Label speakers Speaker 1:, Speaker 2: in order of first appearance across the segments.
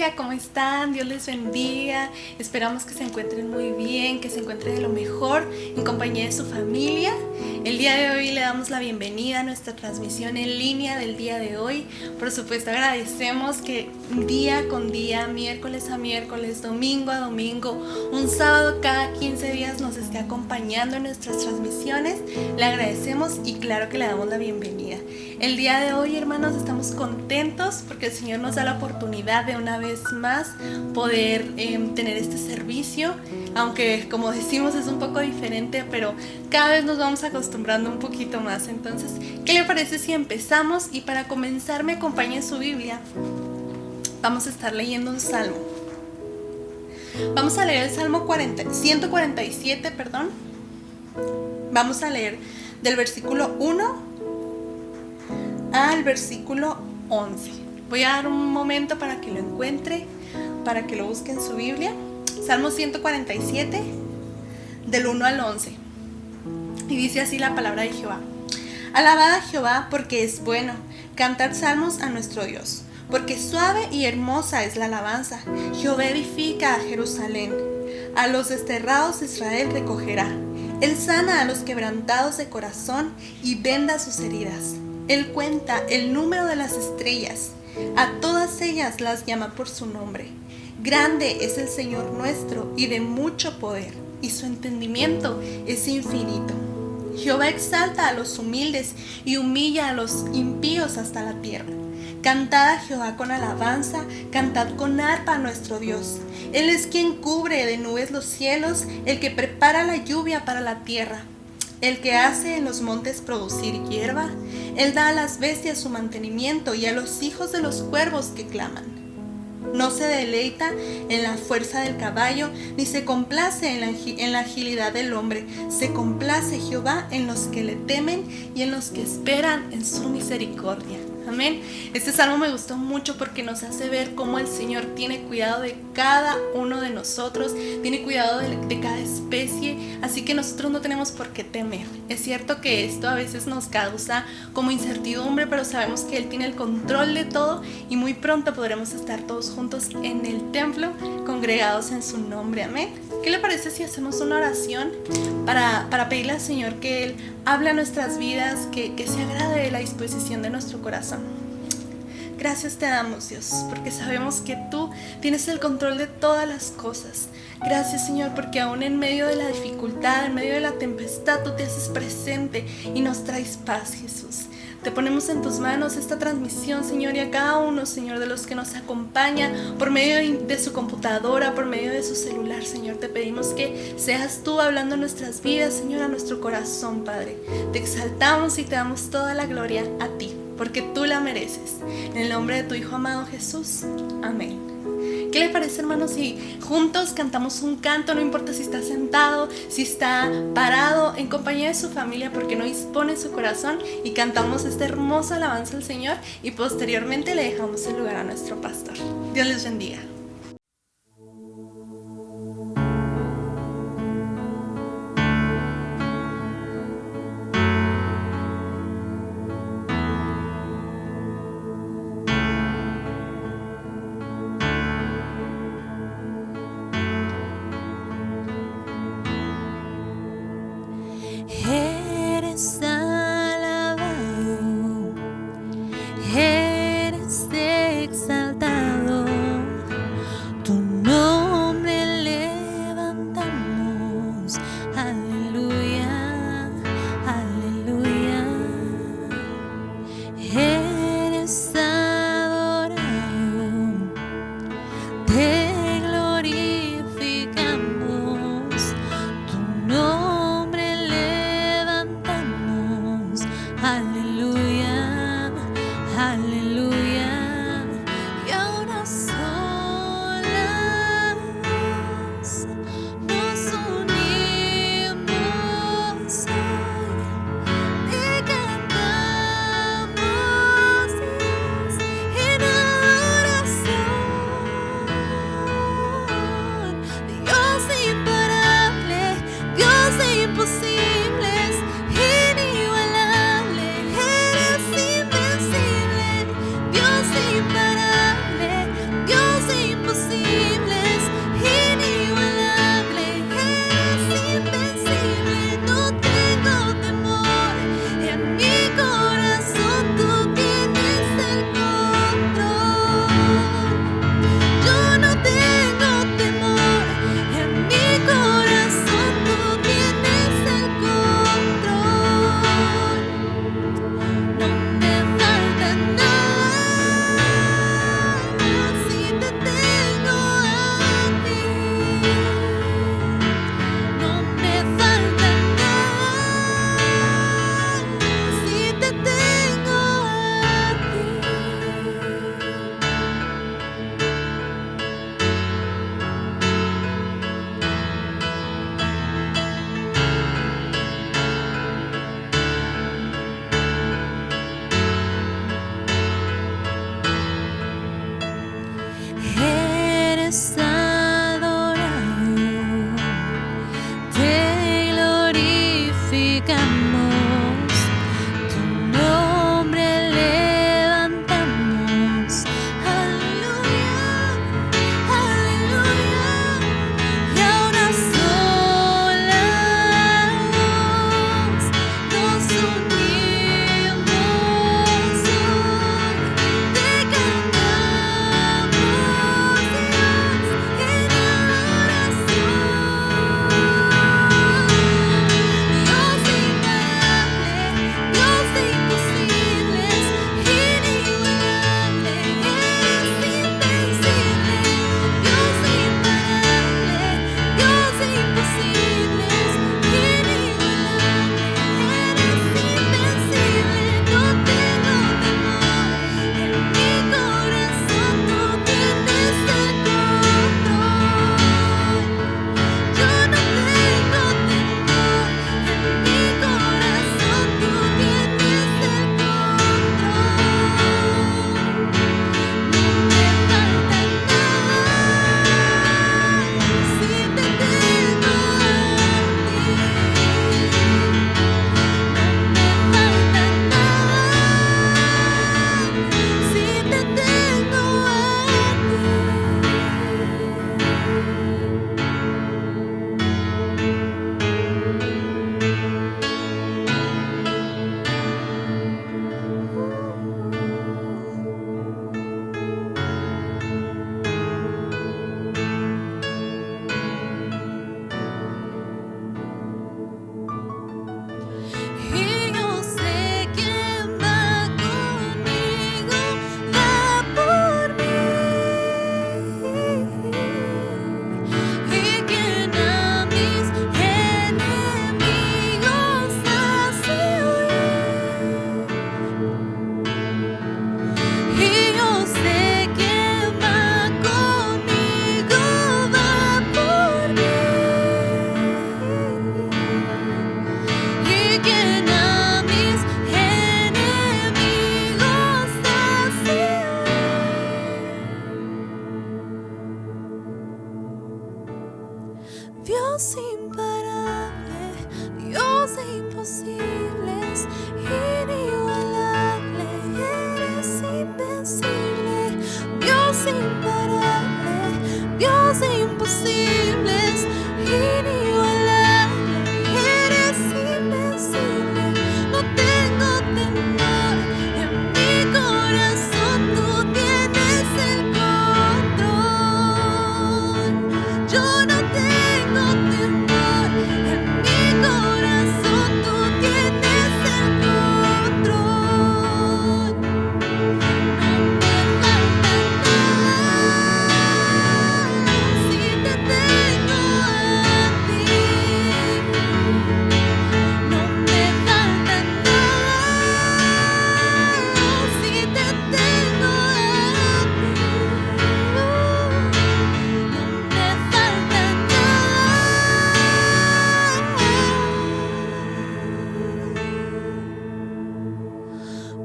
Speaker 1: familia, ¿cómo están? Dios les bendiga. Esperamos que se encuentren muy bien, que se encuentren de lo mejor en compañía de su familia. El día de hoy le damos la bienvenida a nuestra transmisión en línea del día de hoy. Por supuesto, agradecemos que día con día, miércoles a miércoles, domingo a domingo, un sábado cada 15 días nos esté acompañando en nuestras transmisiones. Le agradecemos y claro que le damos la bienvenida. El día de hoy, hermanos, estamos contentos porque el Señor nos da la oportunidad de una vez más poder tener este servicio, aunque como decimos es un poco diferente, pero cada vez nos vamos acostumbrando un poquito más. Entonces, ¿qué le parece si empezamos? Y para comenzar me acompaña en su Biblia. Vamos a estar leyendo un salmo. Vamos a leer el Salmo 147, Vamos a leer del versículo 1 al versículo 11. Voy a dar un momento para que lo encuentre, para que lo busque en su Biblia. Salmo 147, del 1 al 11. Y dice así la palabra de Jehová. Alabad a Jehová porque es bueno, cantad salmos a nuestro Dios, porque suave y hermosa es la alabanza. Jehová edifica a Jerusalén, a los desterrados de Israel recogerá. Él sana a los quebrantados de corazón y venda sus heridas. Él cuenta el número de las estrellas, a todas ellas las llama por su nombre. Grande es el Señor nuestro y de mucho poder, y su entendimiento es infinito. Jehová exalta a los humildes y humilla a los impíos hasta la tierra. Cantad a Jehová con alabanza, cantad con arpa a nuestro Dios. Él es quien cubre de nubes los cielos, el que prepara la lluvia para la tierra, el que hace en los montes producir hierba. Él da a las bestias su mantenimiento y a los hijos de los cuervos que claman. No se deleita en la fuerza del caballo, ni se complace en la agilidad del hombre. Se complace Jehová en los que le temen y en los que esperan en su misericordia. Amén. Este salmo me gustó mucho porque nos hace ver cómo el Señor tiene cuidado de cada uno de nosotros, tiene cuidado de cada especie, así que nosotros no tenemos por qué temer. Es cierto que esto a veces nos causa como incertidumbre, pero sabemos que Él tiene el control de todo y muy pronto podremos estar todos juntos en el templo, congregados en su nombre. Amén. ¿Qué le parece si hacemos una oración para pedirle al Señor que Él hable a nuestras vidas, que se agrade de la disposición de nuestro corazón? Gracias te damos, Dios, porque sabemos que tú tienes el control de todas las cosas. Gracias, Señor, porque aún en medio de la dificultad, en medio de la tempestad, tú te haces presente y nos traes paz, Jesús. Te ponemos en tus manos esta transmisión, Señor, y a cada uno, Señor, de los que nos acompaña por medio de su computadora, por medio de su celular, Señor. Te pedimos que seas tú hablando en nuestras vidas, Señor, a nuestro corazón, Padre. Te exaltamos y te damos toda la gloria a ti, porque tú la mereces. En el nombre de tu Hijo amado Jesús. Amén. ¿Qué le parece, hermanos, si juntos cantamos un canto? No importa si está sentado, si está parado, en compañía de su familia, porque no dispone su corazón, y cantamos esta hermosa alabanza al Señor y posteriormente le dejamos el lugar a nuestro pastor. Dios les bendiga.
Speaker 2: Eres alabado, eres exaltado, Dios imparable, Dios de imposibles, inigualable, eres invencible. Dios imparable, Dios de imposibles, inigualable, eres invencible. No tengo temor, en mi corazón tú tienes el control. Yo no tengo temor, en mi corazón tú tienes el control. No me falta nada si te tengo a ti. No me falta nada si te tengo a ti. No me falta nada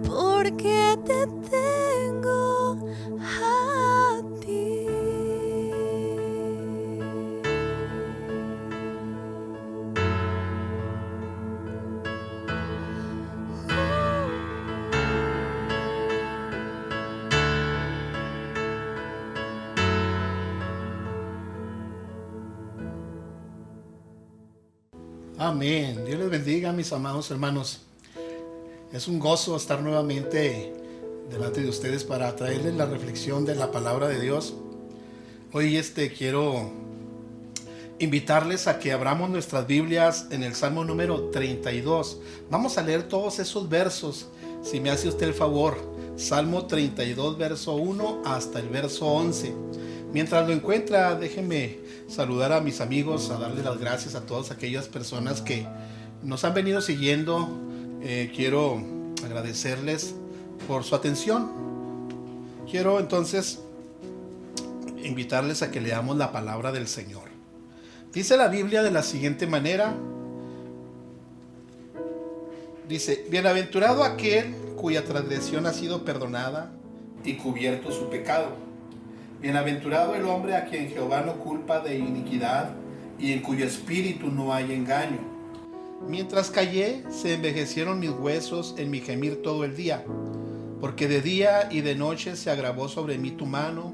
Speaker 2: porque te tengo a ti.
Speaker 3: Amén. Dios les bendiga, mis amados hermanos. Es un gozo estar nuevamente delante de ustedes para traerles la reflexión de la palabra de Dios. Hoy quiero invitarles a que abramos nuestras Biblias en el Salmo número 32. Vamos a leer todos esos versos, si me hace usted el favor. Salmo 32, verso 1 hasta el verso 11. Mientras lo encuentra, déjenme saludar a mis amigos, a darles las gracias a todas aquellas personas que nos han venido siguiendo. Quiero agradecerles por su atención. Quiero entonces invitarles a que leamos la palabra del Señor. Dice la Biblia de la siguiente manera. Dice: bienaventurado aquel cuya transgresión ha sido perdonada y cubierto su pecado. Bienaventurado el hombre a quien Jehová no culpa de iniquidad y en cuyo espíritu no hay engaño. Mientras callé, se envejecieron mis huesos en mi gemir todo el día, porque de día y de noche se agravó sobre mí tu mano,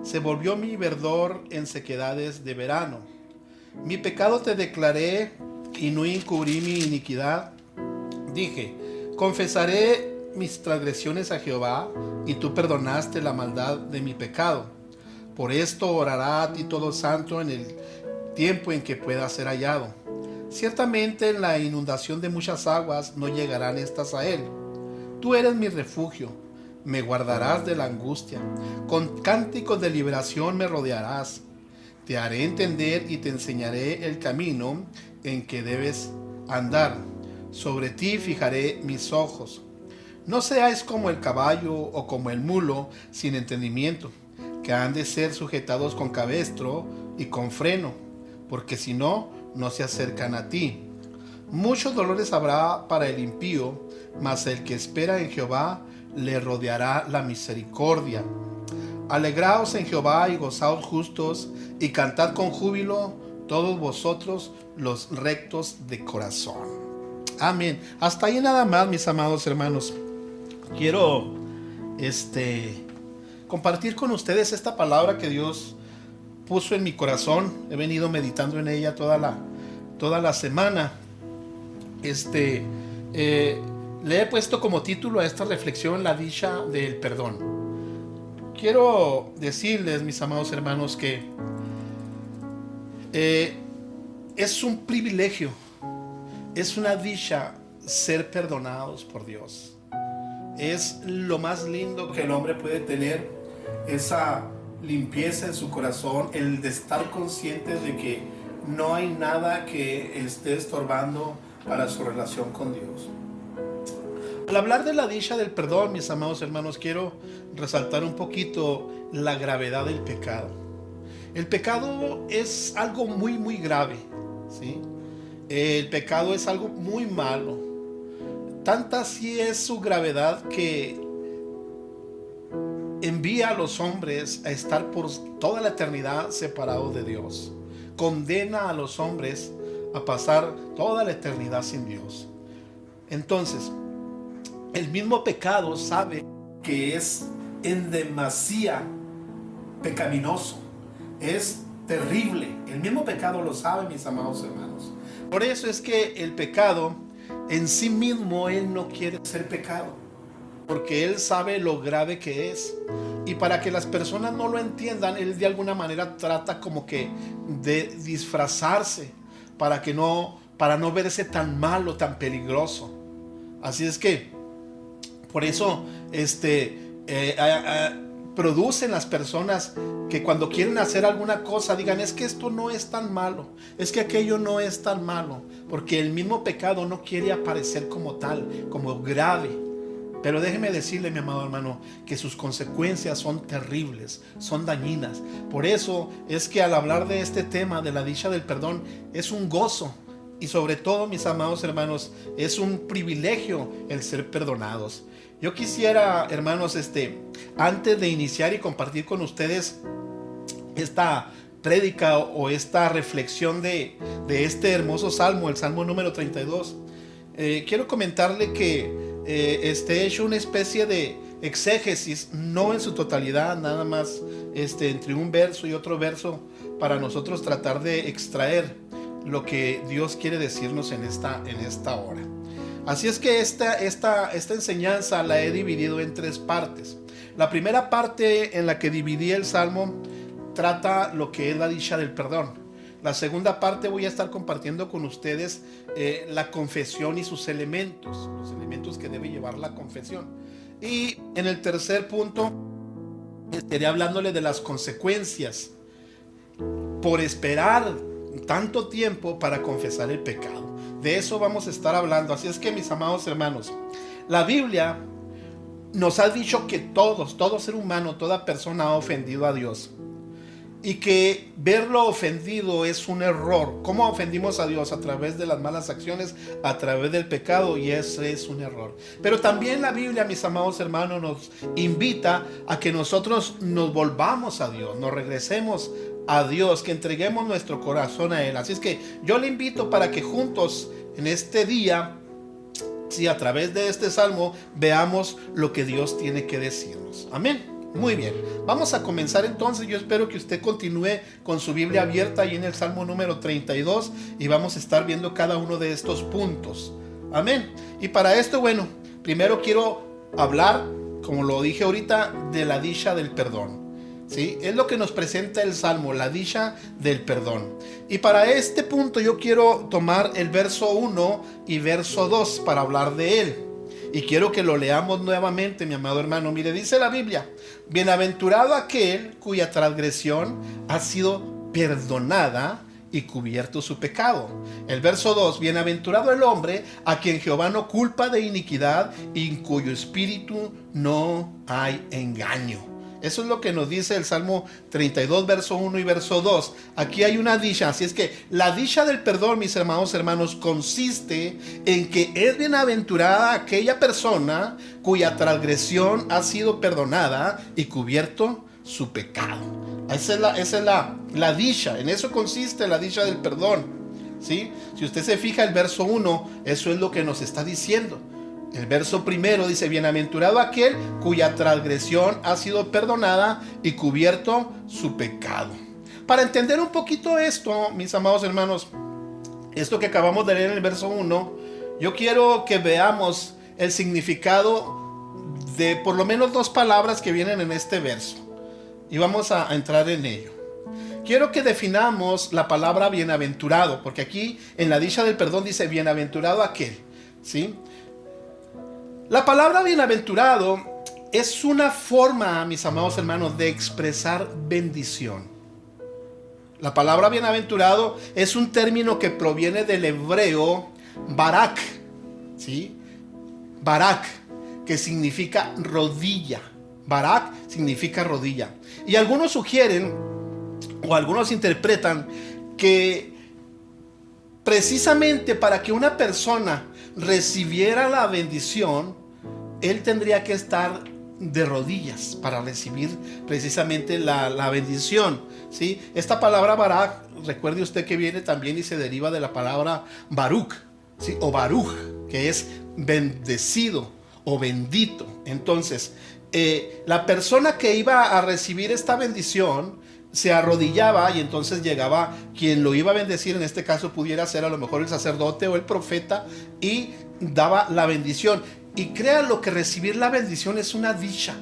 Speaker 3: se volvió mi verdor en sequedades de verano. Mi pecado te declaré y no encubrí mi iniquidad. Dije: confesaré mis transgresiones a Jehová, y tú perdonaste la maldad de mi pecado. Por esto orará a ti todo santo en el tiempo en que pueda ser hallado. Ciertamente en la inundación de muchas aguas no llegarán estas a él. Tú eres mi refugio, me guardarás de la angustia. Con cánticos de liberación me rodearás. Te haré entender y te enseñaré el camino en que debes andar. Sobre ti fijaré mis ojos. No seáis como el caballo o como el mulo sin entendimiento, que han de ser sujetados con cabestro y con freno, porque si no, no se acercan a ti. Muchos dolores habrá para el impío, mas el que espera en Jehová le rodeará la misericordia. Alegraos en Jehová y gozaos justos, y cantad con júbilo todos vosotros los rectos de corazón. Amén. Hasta ahí nada más, mis amados hermanos. Quiero compartir con ustedes esta palabra que Dios puso en mi corazón. He venido meditando en ella toda la semana. Le he puesto como título a esta reflexión: la dicha del perdón. Quiero decirles, mis amados hermanos, que es un privilegio, es una dicha ser perdonados por Dios. Es lo más lindo que el hombre puede tener, esa limpieza en su corazón, el de estar consciente de que no hay nada que esté estorbando para su relación con Dios. Al hablar de la dicha del perdón, mis amados hermanos, quiero resaltar un poquito la gravedad del pecado. El pecado es algo muy, muy grave, ¿sí? El pecado es algo muy malo. Tanta así es su gravedad que envía a los hombres a estar por toda la eternidad separados de Dios. condena a los hombres a pasar toda la eternidad sin Dios. Entonces, el mismo pecado sabe que es en demasía pecaminoso, es terrible. El mismo pecado lo sabe, mis amados hermanos. Por eso es que el pecado en sí mismo, él no quiere ser pecado, porque él sabe lo grave que es. Y para que las personas no lo entiendan, él de alguna manera trata como que de disfrazarse para no verse tan malo, tan peligroso. Así es que por eso producen las personas que cuando quieren hacer alguna cosa digan: es que esto no es tan malo, es que aquello no es tan malo, porque el mismo pecado no quiere aparecer como tal, como grave. Pero déjeme decirle, mi amado hermano, que sus consecuencias son terribles, son dañinas. Por eso es que al hablar de este tema de la dicha del perdón, es un gozo. Y sobre todo, mis amados hermanos, es un privilegio el ser perdonados. Yo quisiera, hermanos, antes de iniciar y compartir con ustedes esta prédica o esta reflexión de este hermoso salmo, el salmo número 32, quiero comentarle que he hecho una especie de exégesis, no en su totalidad, nada más entre un verso y otro verso, para nosotros tratar de extraer lo que Dios quiere decirnos en esta hora. Así es que esta enseñanza la he dividido en 3 partes. La primera parte, en la que dividí el salmo, trata lo que es la dicha del perdón. La segunda parte voy a estar compartiendo con ustedes la confesión y sus elementos, los elementos que debe llevar la confesión. Y en el tercer punto estaré hablándole de las consecuencias por esperar tanto tiempo para confesar el pecado. De eso vamos a estar hablando. Así es que, mis amados hermanos, la Biblia nos ha dicho que todo ser humano, toda persona ha ofendido a Dios, y que verlo ofendido es un error. ¿Cómo ofendimos a Dios? A través de las malas acciones, a través del pecado, y ese es un error. Pero también la Biblia, mis amados hermanos, nos invita a que nosotros nos volvamos a Dios, nos regresemos a Dios, que entreguemos nuestro corazón a Él. Así es que yo le invito para que juntos en este día, sí, a través de este salmo, veamos lo que Dios tiene que decirnos. Amén. Muy bien, vamos a comenzar entonces. Yo espero que usted continúe con su Biblia abierta ahí en el Salmo número 32, y vamos a estar viendo cada uno de estos puntos. Amén. Y para esto, bueno, primero quiero hablar, como lo dije ahorita, de la dicha del perdón. ¿Sí? Es lo que nos presenta el Salmo, la dicha del perdón. Y para este punto yo quiero tomar el verso 1 y verso 2 para hablar de él. Y quiero que lo leamos nuevamente, mi amado hermano. Mire, dice la Biblia: bienaventurado aquel cuya transgresión ha sido perdonada y cubierto su pecado. El verso 2: bienaventurado el hombre a quien Jehová no culpa de iniquidad y en cuyo espíritu no hay engaño. Eso es lo que nos dice el Salmo 32, verso 1 y verso 2. Aquí hay una dicha. Así es que la dicha del perdón, mis hermanos hermanos, consiste en que es bienaventurada aquella persona cuya transgresión ha sido perdonada y cubierto su pecado. Esa es la dicha. En eso consiste la dicha del perdón. ¿Sí? Si usted se fija el verso 1, eso es lo que nos está diciendo. El verso primero dice: bienaventurado aquel cuya transgresión ha sido perdonada y cubierto su pecado. Para entender un poquito esto, mis amados hermanos, esto que acabamos de leer en el verso 1, yo quiero que veamos el significado de por lo menos 2 palabras que vienen en este verso, y vamos a entrar en ello. Quiero que definamos la palabra bienaventurado, porque aquí en la dicha del perdón dice bienaventurado aquel, ¿sí? La palabra bienaventurado es una forma, mis amados hermanos, de expresar bendición. La palabra bienaventurado es un término que proviene del hebreo barak, ¿sí? Barak, que significa rodilla. Barak significa rodilla. Y algunos sugieren, o algunos interpretan, que precisamente para que una persona recibiera la bendición, él tendría que estar de rodillas para recibir precisamente la bendición, ¿sí? Esta palabra Barak, recuerde usted que viene también y se deriva de la palabra Baruch, ¿sí? O Baruch, que es bendecido o bendito. Entonces, la persona que iba a recibir esta bendición se arrodillaba y entonces llegaba quien lo iba a bendecir. En este caso pudiera ser a lo mejor el sacerdote o el profeta, y daba la bendición. Y créanlo que recibir la bendición es una dicha.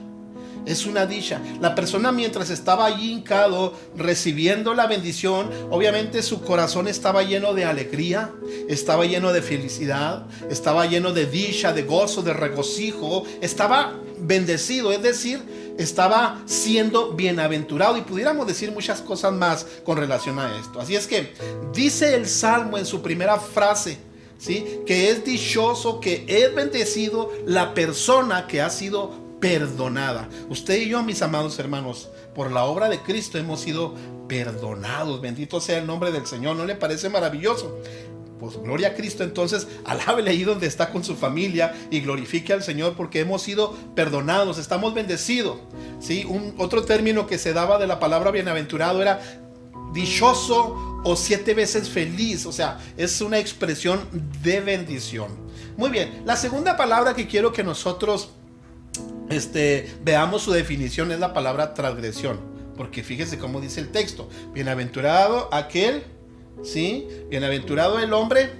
Speaker 3: Es una dicha. La persona, mientras estaba allí hincado recibiendo la bendición, obviamente su corazón estaba lleno de alegría, estaba lleno de felicidad, estaba lleno de dicha, de gozo, de regocijo. Estaba bendecido, es decir, estaba siendo bienaventurado, y pudiéramos decir muchas cosas más con relación a esto. Así es que dice el Salmo en su primera frase, ¿sí?, que es dichoso, que es bendecido la persona que ha sido perdonada. Usted y yo, mis amados hermanos, por la obra de Cristo hemos sido perdonados. Bendito sea el nombre del Señor. ¿No le parece maravilloso? Pues gloria a Cristo. Entonces alábele ahí donde está con su familia y glorifique al Señor, porque hemos sido perdonados, estamos bendecidos, ¿sí? Otro término que se daba de la palabra bienaventurado era dichoso o 7 veces feliz. O sea, es una expresión de bendición. Muy bien, la segunda palabra que quiero que nosotros veamos su definición es la palabra transgresión, porque fíjese cómo dice el texto: bienaventurado aquel, ¿sí?, bienaventurado el hombre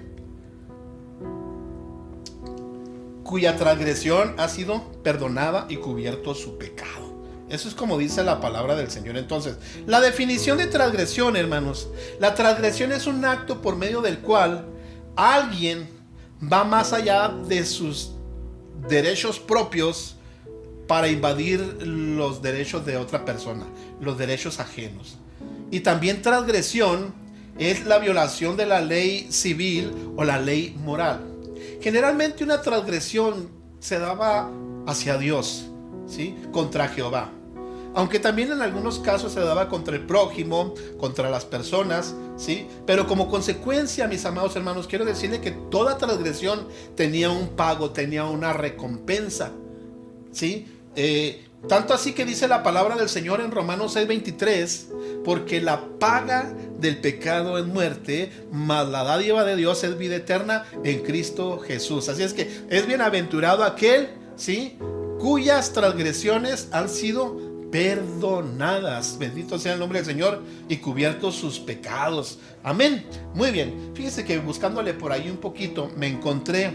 Speaker 3: cuya transgresión ha sido perdonada y cubierto su pecado. Eso es como dice la palabra del Señor. Entonces, la definición de transgresión, hermanos: la transgresión es un acto por medio del cual alguien va más allá de sus derechos propios para invadir los derechos de otra persona, los derechos ajenos. Y también transgresión es la violación de la ley civil o la ley moral. Generalmente una transgresión se daba hacia Dios, ¿sí?, contra Jehová. Aunque también en algunos casos se daba contra el prójimo, contra las personas, ¿sí? Pero como consecuencia, mis amados hermanos, quiero decirle que toda transgresión tenía un pago, tenía una recompensa, ¿sí? Tanto así que dice la palabra del Señor en Romanos 6:23: porque la paga del pecado es muerte, mas la dádiva de Dios es vida eterna en Cristo Jesús. Así es que es bienaventurado aquel, ¿sí?, cuyas transgresiones han sido perdonadas. Bendito sea el nombre del Señor, y cubiertos sus pecados. Amén. Muy bien. Fíjese que buscándole por ahí un poquito, me encontré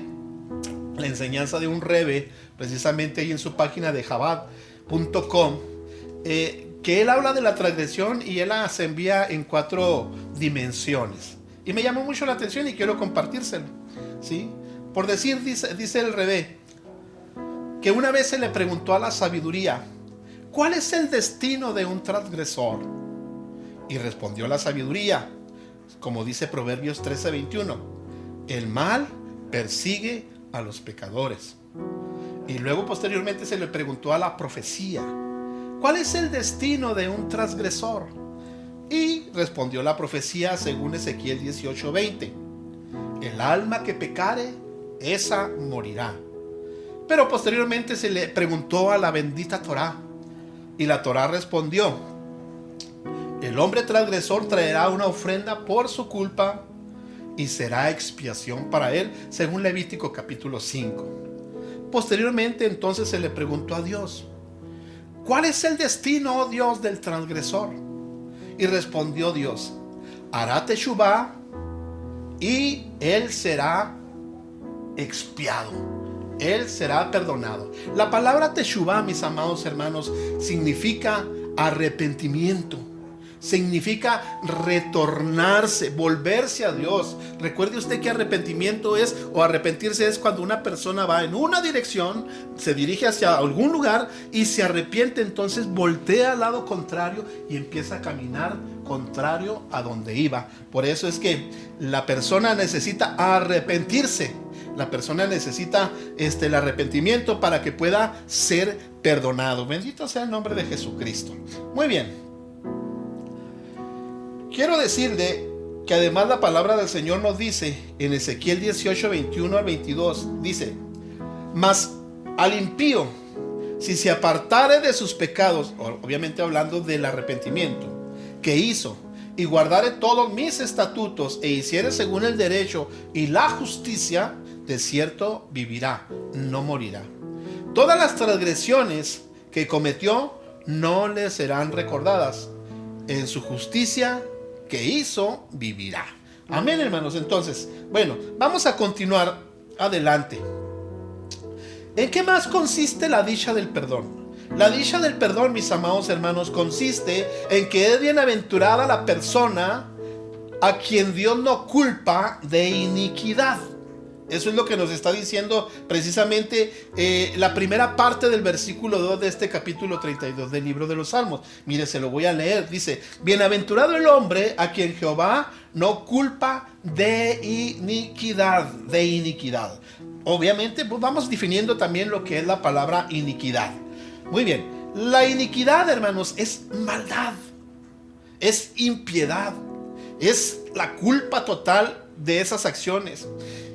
Speaker 3: la enseñanza de un rebe, precisamente ahí en su página de Chabad.com, que él habla de la transgresión y él las envía en 4 dimensiones. Y me llamó mucho la atención y quiero compartírselo, ¿sí? Por decir, dice el rebe, que una vez se le preguntó a la sabiduría: ¿cuál es el destino de un transgresor? Y respondió la sabiduría, como dice Proverbios 13:21: el mal persigue a los pecadores. Y luego posteriormente se le preguntó a la profecía: ¿cuál es el destino de un transgresor? Y respondió la profecía según Ezequiel 18:20: el alma que pecare, esa morirá. Pero posteriormente se le preguntó a la bendita Torá, y la Torá respondió: el hombre transgresor traerá una ofrenda por su culpa y será expiación para él, según Levítico capítulo 5. Posteriormente entonces se le preguntó a Dios: ¿cuál es el destino, oh Dios, del transgresor? Y respondió Dios: hará teshuvá y él será expiado, él será perdonado. La palabra teshuvá, mis amados hermanos, significa arrepentimiento, significa retornarse, volverse a Dios. Recuerde usted que arrepentimiento es, o arrepentirse es, cuando una persona va en una dirección, se dirige hacia algún lugar y se arrepiente, entonces voltea al lado contrario y empieza a caminar contrario a donde iba. Por eso es que la persona necesita arrepentirse. La persona necesita el arrepentimiento para que pueda ser perdonado. Bendito sea el nombre de Jesucristo. Muy bien. Quiero decirle que además la palabra del Señor nos dice en Ezequiel 18:21 al 22, dice: mas al impío si se apartare de sus pecados, obviamente hablando del arrepentimiento que hizo, y guardare todos mis estatutos, e hiciere según el derecho y la justicia, de cierto vivirá, no morirá. Todas las transgresiones que cometió no le serán recordadas. En su justicia que hizo, vivirá. Amén, hermanos. Entonces, bueno, vamos a continuar adelante. ¿En qué más consiste la dicha del perdón? La dicha del perdón, mis amados hermanos, consiste en que es bienaventurada la persona a quien Dios no culpa de iniquidad. Eso es lo que nos está diciendo precisamente la primera parte del versículo 2 de este capítulo 32 del libro de los Salmos. Mire, se lo voy a leer. Dice: bienaventurado el hombre a quien Jehová no culpa de iniquidad. De iniquidad. Obviamente, pues vamos definiendo también lo que es la palabra iniquidad. Muy bien. La iniquidad, hermanos, es maldad. Es impiedad. Es la culpa total de esas acciones.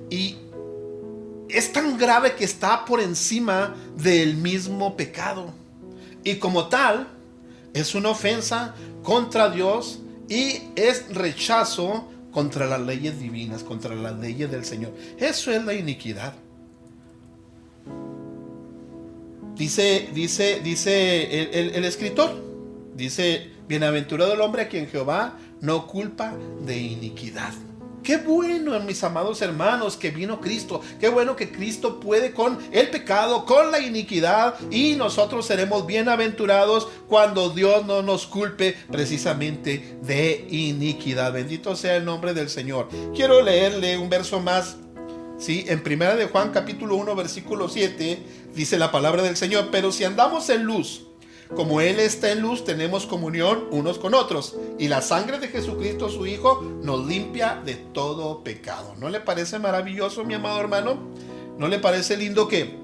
Speaker 3: Y es tan grave que está por encima del mismo pecado. Y como tal, es una ofensa contra Dios y es rechazo contra las leyes divinas, contra las leyes del Señor. Eso es la iniquidad. Dice el escritor, dice: bienaventurado el hombre a quien Jehová no culpa de iniquidad. Qué bueno, mis amados hermanos, que vino Cristo. Qué bueno que Cristo puede con el pecado, con la iniquidad, y nosotros seremos bienaventurados cuando Dios no nos culpe precisamente de iniquidad. Bendito sea el nombre del Señor. Quiero leerle un verso más. Sí, en 1 de Juan capítulo 1 versículo 7 dice la palabra del Señor: pero si andamos en luz, como Él está en luz, tenemos comunión unos con otros, y la sangre de Jesucristo su Hijo nos limpia de todo pecado. ¿No le parece maravilloso, mi amado hermano? ¿No le parece lindo que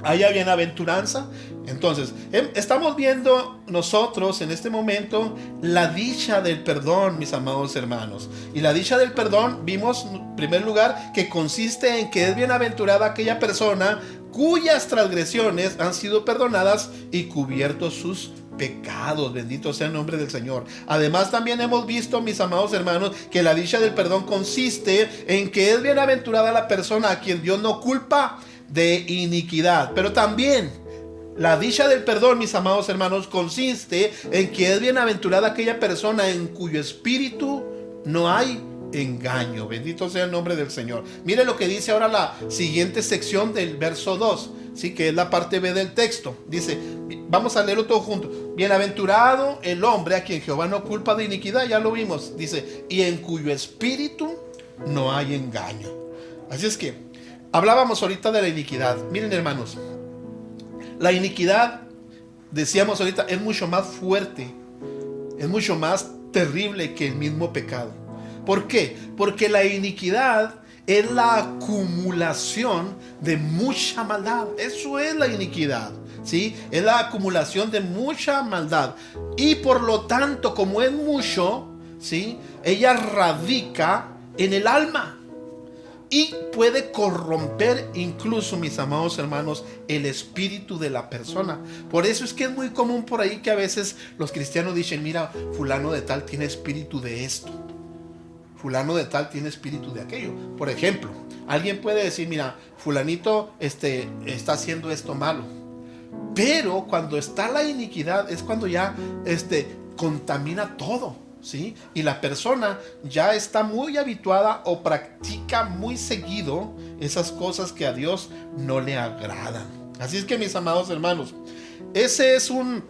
Speaker 3: haya bienaventuranza? Entonces, estamos viendo nosotros en este momento la dicha del perdón, mis amados hermanos. Y la dicha del perdón, vimos en primer lugar que consiste en que es bienaventurada aquella persona cuyas transgresiones han sido perdonadas y cubiertos sus pecados. Bendito sea el nombre del Señor. Además, también hemos visto, mis amados hermanos, que la dicha del perdón consiste en que es bienaventurada la persona a quien Dios no culpa de iniquidad. Pero también la dicha del perdón, mis amados hermanos, consiste en que es bienaventurada aquella persona en cuyo espíritu no hay engaño. Bendito sea el nombre del Señor. Mire lo que dice ahora la siguiente sección del verso 2, ¿sí? Que es la parte B del texto. Dice, vamos a leerlo todo junto: bienaventurado el hombre a quien Jehová no culpa de iniquidad. Ya lo vimos. Dice: y en cuyo espíritu no hay engaño. Así es que hablábamos ahorita de la iniquidad. Miren, hermanos, la iniquidad, decíamos ahorita, es mucho más fuerte, es mucho más terrible que el mismo pecado. ¿Por qué? Porque la iniquidad es la acumulación de mucha maldad. Eso es la iniquidad, ¿sí? Es la acumulación de mucha maldad. Y por lo tanto, como es mucho, ¿sí? Ella radica en el alma y puede corromper incluso, mis amados hermanos, el espíritu de la persona. Por eso es que es muy común por ahí que a veces los cristianos dicen: mira, fulano de tal tiene espíritu de esto, fulano de tal tiene espíritu de aquello. Por ejemplo, alguien puede decir: mira, fulanito está haciendo esto malo. Pero cuando está la iniquidad es cuando ya contamina todo, ¿sí? Y la persona ya está muy habituada o practica muy seguido esas cosas que a Dios no le agradan. Así es que, mis amados hermanos, ese es un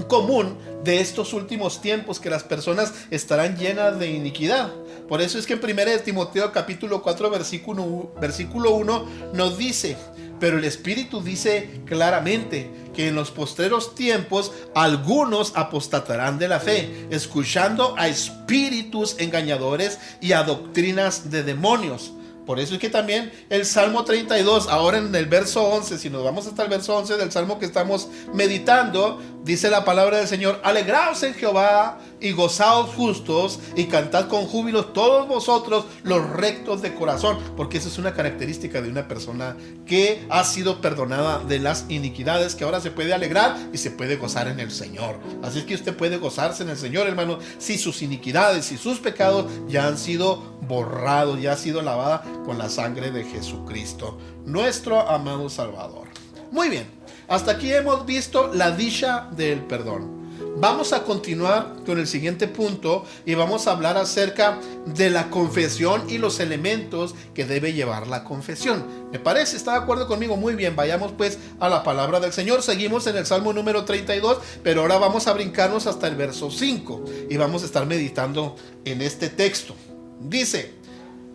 Speaker 3: común de estos últimos tiempos, que las personas estarán llenas de iniquidad. Por eso es que en 1 de Timoteo capítulo 4 versículo 1 nos dice: pero el Espíritu dice claramente que en los postreros tiempos algunos apostatarán de la fe, escuchando a espíritus engañadores y a doctrinas de demonios. Por eso es que también el Salmo 32, ahora en el verso 11, si nos vamos hasta el verso 11 del Salmo que estamos meditando, dice la palabra del Señor: alegraos en Jehová y gozaos justos y cantad con júbilo todos vosotros los rectos de corazón, porque esa es una característica de una persona que ha sido perdonada de las iniquidades, que ahora se puede alegrar y se puede gozar en el Señor. Así es que usted puede gozarse en el Señor, hermano, si sus iniquidades y sus pecados ya han sido borrados, ya ha sido lavada con la sangre de Jesucristo, nuestro amado Salvador. Muy bien, hasta aquí hemos visto la dicha del perdón. Vamos a continuar con el siguiente punto y vamos a hablar acerca de la confesión y los elementos que debe llevar la confesión. ¿Me parece? ¿Está de acuerdo conmigo? Muy bien, vayamos pues a la palabra del Señor. Seguimos en el Salmo número 32, pero ahora vamos a brincarnos hasta el verso 5 y vamos a estar meditando en este texto. Dice: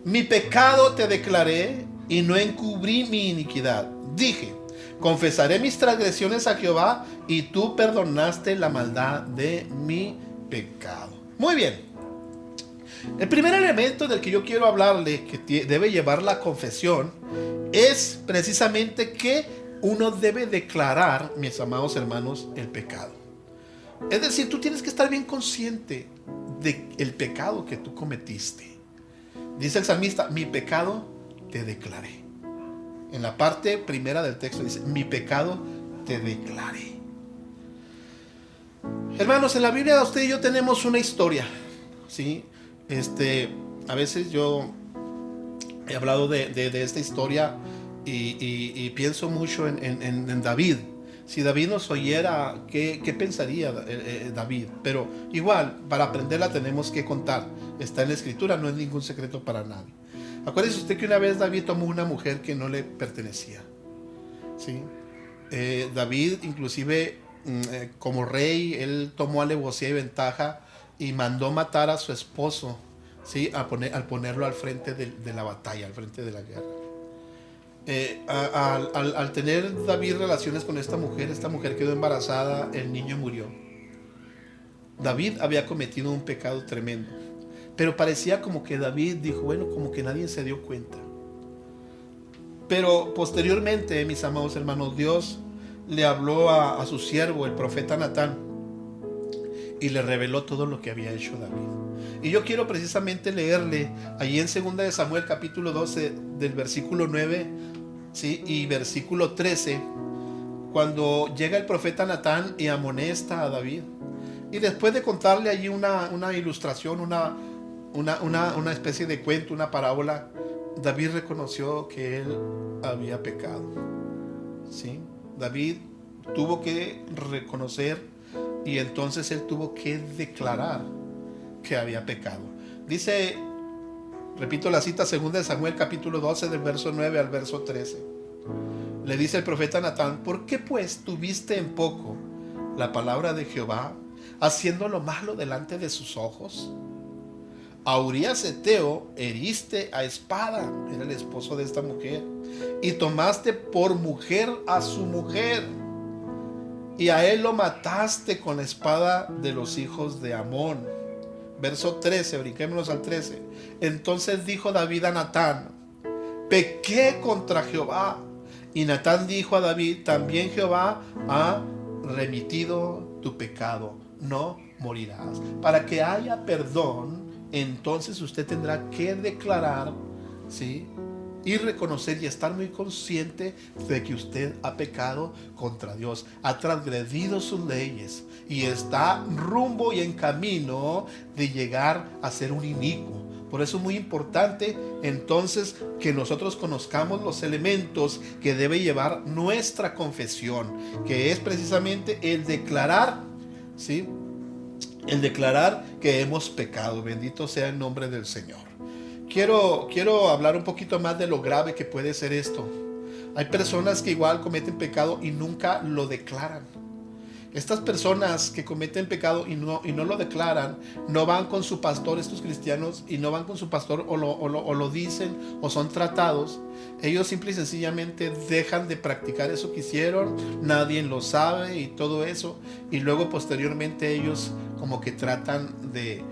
Speaker 3: mi pecado te declaré y no encubrí mi iniquidad. Dije: confesaré mis transgresiones a Jehová, y tú perdonaste la maldad de mi pecado. Muy bien. El primer elemento del que yo quiero hablarle, que debe llevar la confesión, es precisamente que uno debe declarar, mis amados hermanos, el pecado. Es decir, tú tienes que estar bien consciente del pecado que tú cometiste. Dice el salmista: mi pecado te declaré. En la parte primera del texto dice: mi pecado te declaré. Hermanos, en la Biblia usted y yo tenemos una historia, ¿sí? A veces yo he hablado de esta historia y pienso mucho en David. Si David nos oyera, ¿qué pensaría David? Pero igual, para aprenderla tenemos que contar. Está en la Escritura, no es ningún secreto para nadie. Acuérdese usted que una vez David tomó una mujer que no le pertenecía, ¿sí? David, inclusive, como rey, él tomó alevosía y ventaja y mandó matar a su esposo, ¿sí? Al ponerlo al frente de la batalla, al frente de la guerra. Al tener David relaciones con esta mujer quedó embarazada, el niño murió. David había cometido un pecado tremendo, pero parecía como que David dijo, bueno, como que nadie se dio cuenta. Pero posteriormente, mis amados hermanos, Dios le habló a su siervo, el profeta Natán, y le reveló todo lo que había hecho David. Y yo quiero precisamente leerle allí en 2 de Samuel capítulo 12 del versículo 9, ¿sí? Y versículo 13, cuando llega el profeta Natán y amonesta a David. Y después de contarle allí una ilustración, una especie de cuento, una parábola, David reconoció que él había pecado, ¿sí? David tuvo que reconocer y entonces él tuvo que declarar que había pecado. Dice, repito la cita, 2 de Samuel capítulo 12 del verso 9 al verso 13. Le dice el profeta Natán: ¿por qué pues tuviste en poco la palabra de Jehová, haciendo lo malo delante de sus ojos? A Urías Eteo heriste a espada, era el esposo de esta mujer, y tomaste por mujer a su mujer, y a él lo mataste con la espada de los hijos de Amón. Verso 13, brinquémonos al 13. Entonces dijo David a Natán: pequé contra Jehová. Y Natán dijo a David: también Jehová ha remitido tu pecado, no morirás. Para que haya perdón, entonces usted tendrá que declarar, ¿sí? Y reconocer y estar muy consciente de que usted ha pecado contra Dios, ha transgredido sus leyes y está rumbo y en camino de llegar a ser un inicuo. Por eso es muy importante entonces que nosotros conozcamos los elementos que debe llevar nuestra confesión, que es precisamente el declarar, ¿sí? El declarar que hemos pecado. Bendito sea el nombre del Señor. Quiero hablar un poquito más de lo grave que puede ser esto. Hay personas que igual cometen pecado y nunca lo declaran. Estas personas que cometen pecado y no lo declaran, no van con su pastor, estos cristianos, y no van con su pastor o lo dicen o son tratados. Ellos simple y sencillamente dejan de practicar eso que hicieron, nadie lo sabe y todo eso, y luego posteriormente ellos como que tratan de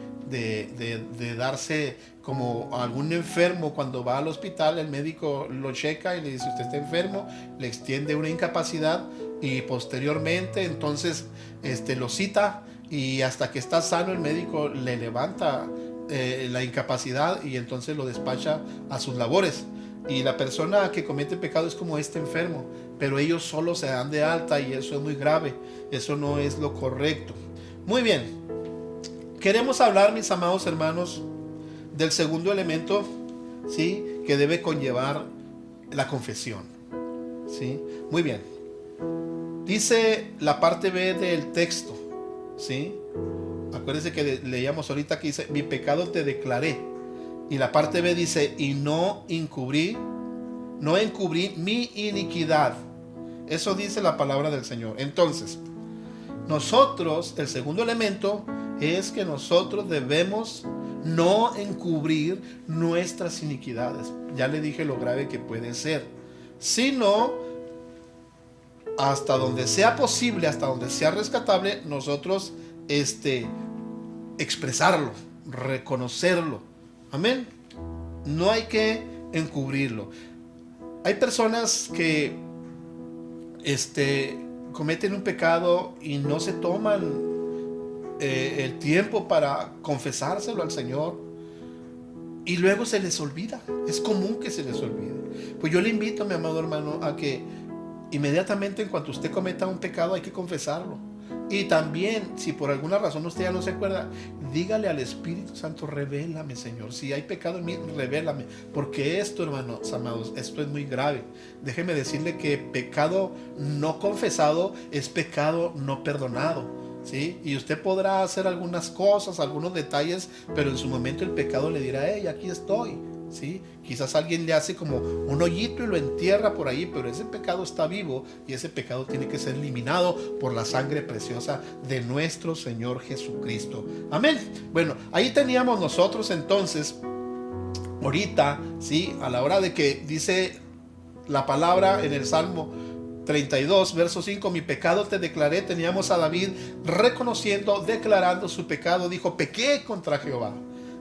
Speaker 3: darse como algún enfermo. Cuando va al hospital, el médico lo checa y le dice: usted está enfermo, le extiende una incapacidad y posteriormente entonces lo cita y hasta que está sano el médico le levanta la incapacidad y entonces lo despacha a sus labores. Y la persona que comete pecado es como este enfermo, pero ellos solo se dan de alta y eso es muy grave, eso no es lo correcto. Muy bien, queremos hablar, mis amados hermanos, del segundo elemento, ¿sí?, que debe conllevar la confesión, ¿sí? Muy bien, dice la parte B del texto, ¿sí? Acuérdense que leíamos ahorita que dice: mi pecado te declaré. Y la parte B dice: y no encubrí mi iniquidad. Eso dice la palabra del Señor. Entonces, nosotros, el segundo elemento es que nosotros debemos no encubrir nuestras iniquidades. Ya le dije lo grave que puede ser, sino hasta donde sea posible, hasta donde sea rescatable, nosotros expresarlo, reconocerlo. Amén. No hay que encubrirlo. Hay personas que cometen un pecado y no se toman el tiempo para confesárselo al Señor, y luego se les olvida. Es común que se les olvide. Pues yo le invito, mi amado hermano, a que inmediatamente en cuanto usted cometa un pecado hay que confesarlo. Y también, si por alguna razón usted ya no se acuerda, dígale al Espíritu Santo: revélame, Señor, si hay pecado en mí, revélame, porque esto, hermanos amados, esto es muy grave. Déjeme decirle que pecado no confesado es pecado no perdonado, ¿sí? Y usted podrá hacer algunas cosas, algunos detalles, pero en su momento el pecado le dirá: hey, aquí estoy, ¿sí? Quizás alguien le hace como un hoyito y lo entierra por ahí, pero ese pecado está vivo y ese pecado tiene que ser eliminado por la sangre preciosa de nuestro Señor Jesucristo. Amén. Bueno, ahí teníamos nosotros entonces, ahorita, ¿sí?, a la hora de que dice la palabra en el Salmo 32, verso 5: mi pecado te declaré. Teníamos a David reconociendo, declarando su pecado. Dijo: pequé contra Jehová.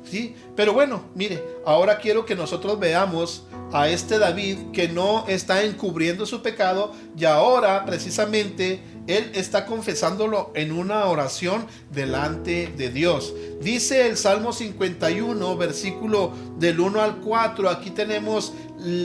Speaker 3: ¿Sí? Pero bueno, mire, ahora quiero que nosotros veamos a este David que no está encubriendo su pecado, y ahora precisamente él está confesándolo en una oración delante de Dios. Dice el Salmo 51, versículo del 1 al 4. Aquí tenemos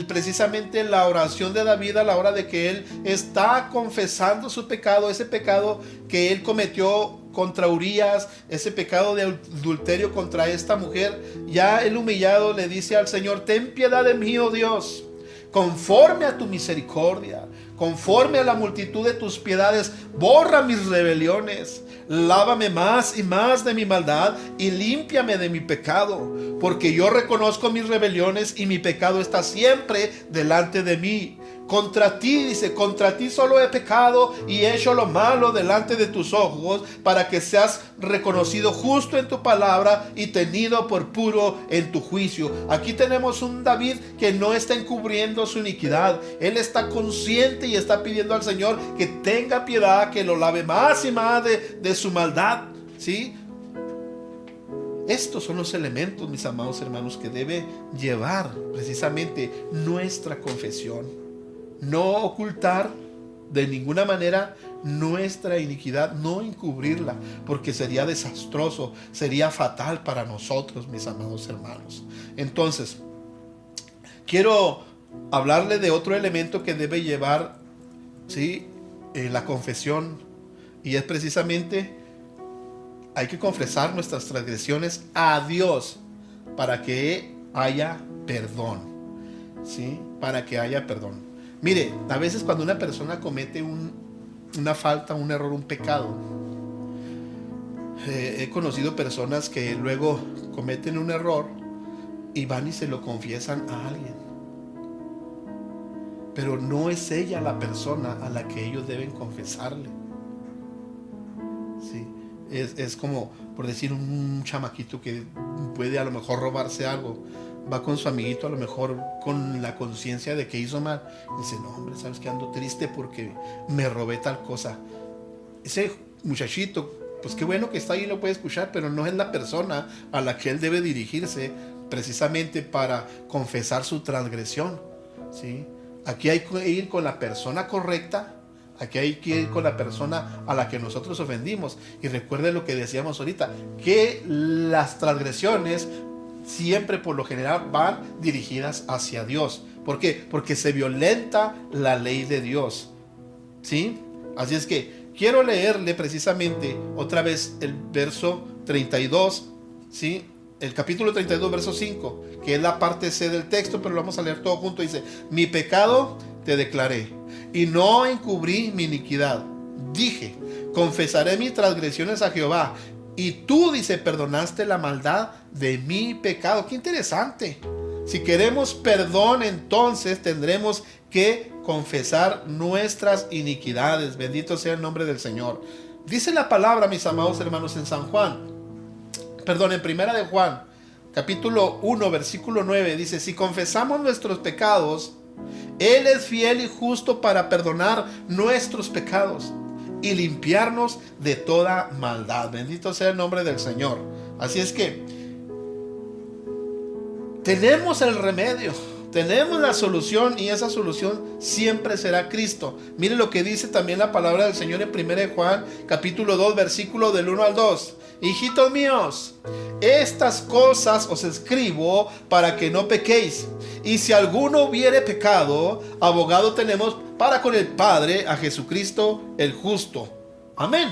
Speaker 3: precisamente la oración de David a la hora de que él está confesando su pecado, ese pecado que él cometió contra Urías, ese pecado de adulterio contra esta mujer. Ya el humillado le dice al Señor: ten piedad de mí, oh Dios, conforme a tu misericordia, conforme a la multitud de tus piedades, borra mis rebeliones, lávame más y más de mi maldad y límpiame de mi pecado, porque yo reconozco mis rebeliones y mi pecado está siempre delante de mí. Contra ti, dice, contra ti solo he pecado y he hecho lo malo delante de tus ojos, para que seas reconocido justo en tu palabra y tenido por puro en tu juicio. Aquí tenemos un David que no está encubriendo su iniquidad. Él está consciente y está pidiendo al Señor que tenga piedad, que lo lave más y más de su maldad, ¿sí? Estos son los elementos, mis amados hermanos, que debe llevar precisamente nuestra confesión. No ocultar de ninguna manera nuestra iniquidad, no encubrirla, porque sería desastroso, sería fatal para nosotros, mis amados hermanos. Entonces, quiero hablarle de otro elemento que debe llevar, ¿sí?, la confesión, y es precisamente: hay que confesar nuestras transgresiones a Dios para que haya perdón, ¿sí?, para que haya perdón. Mire, a veces cuando una persona comete una falta, un error, un pecado, he conocido personas que luego cometen un error y van y se lo confiesan a alguien, pero no es ella la persona a la que ellos deben confesarle. ¿Sí? Es como, por decir, un chamaquito que puede a lo mejor robarse algo, va con su amiguito, a lo mejor con la conciencia de que hizo mal, dice: no, hombre, sabes que ando triste porque me robé tal cosa. Ese muchachito, pues qué bueno que está ahí y lo puede escuchar, pero no es la persona a la que él debe dirigirse precisamente para confesar su transgresión, ¿sí? Aquí hay que ir con la persona correcta Aquí hay que ir con la persona a la que nosotros ofendimos. Y recuerde lo que decíamos ahorita, que las transgresiones siempre por lo general van dirigidas hacia Dios. ¿Por qué? Porque se violenta la ley de Dios, ¿sí? Así es que quiero leerle precisamente otra vez el verso 32, ¿sí? El capítulo 32, verso 5, que es la parte C del texto, pero lo vamos a leer todo junto. Dice: mi pecado te declaré, y no encubrí mi iniquidad. Dije: confesaré mis transgresiones a Jehová, y tú, dice, perdonaste la maldad de mi pecado. Qué interesante. Si queremos perdón, entonces tendremos que confesar nuestras iniquidades. Bendito sea el nombre del Señor. Dice la palabra, mis amados hermanos, en en Primera de Juan, capítulo 1, versículo 9, dice: si confesamos nuestros pecados, Él es fiel y justo para perdonar nuestros pecados y limpiarnos de toda maldad. Bendito sea el nombre del Señor. Así es que tenemos el remedio, tenemos la solución, y esa solución siempre será Cristo. Mire lo que dice también la palabra del Señor en 1 de Juan, capítulo 2, versículo del 1 al 2. Hijitos míos, estas cosas os escribo para que no pequéis. Y si alguno hubiere pecado, abogado tenemos para con el Padre, a Jesucristo el justo. Amén.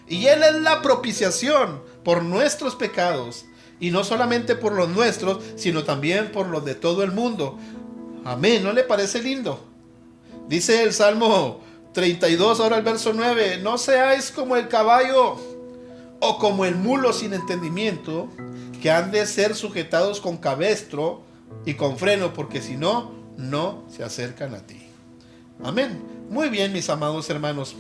Speaker 3: Y Él es la propiciación por nuestros pecados. Y no solamente por los nuestros, sino también por los de todo el mundo. Amén. ¿No le parece lindo? Dice el Salmo 32, ahora el verso 9: no seáis como el caballo o como el mulo sin entendimiento, que han de ser sujetados con cabestro y con freno, porque si no, no se acercan a ti. Amén. Muy bien, mis amados hermanos.